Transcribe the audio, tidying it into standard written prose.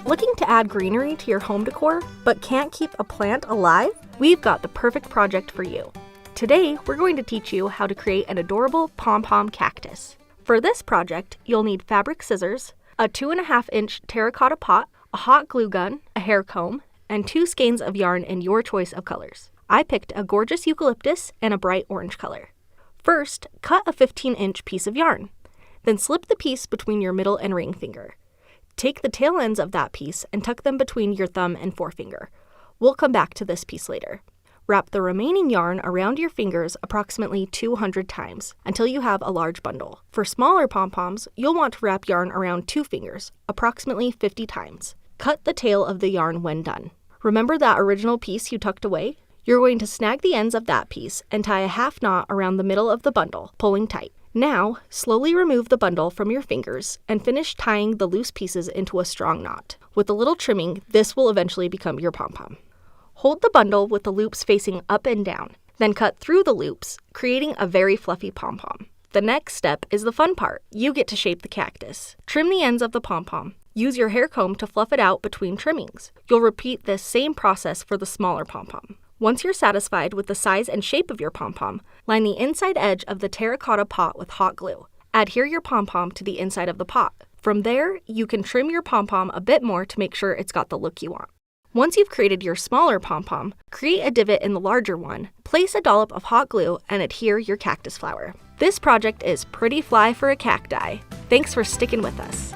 Looking to add greenery to your home decor, but can't keep a plant alive? We've got the perfect project for you. Today, we're going to teach you how to create an adorable pom-pom cactus. For this project, you'll need fabric scissors, a 2.5-inch terracotta pot, a hot glue gun, a hair comb, and 2 skeins of yarn in your choice of colors. I picked a gorgeous eucalyptus and a bright orange color. First, cut a 15-inch piece of yarn. Then slip the piece between your middle and ring finger. Take the tail ends of that piece and tuck them between your thumb and forefinger. We'll come back to this piece later. Wrap the remaining yarn around your fingers approximately 200 times until you have a large bundle. For smaller pom-poms, you'll want to wrap yarn around 2 fingers, approximately 50 times. Cut the tail of the yarn when done. Remember that original piece you tucked away? You're going to snag the ends of that piece and tie a half knot around the middle of the bundle, pulling tight. Now, slowly remove the bundle from your fingers and finish tying the loose pieces into a strong knot. With a little trimming, this will eventually become your pom-pom. Hold the bundle with the loops facing up and down, then cut through the loops, creating a very fluffy pom-pom. The next step is the fun part. You get to shape the cactus. Trim the ends of the pom-pom. Use your hair comb to fluff it out between trimmings. You'll repeat this same process for the smaller pom-pom. Once you're satisfied with the size and shape of your pom-pom, line the inside edge of the terracotta pot with hot glue. Adhere your pom-pom to the inside of the pot. From there, you can trim your pom-pom a bit more to make sure it's got the look you want. Once you've created your smaller pom-pom, create a divot in the larger one, place a dollop of hot glue, and adhere your cactus flower. This project is pretty fly for a cacti. Thanks for sticking with us.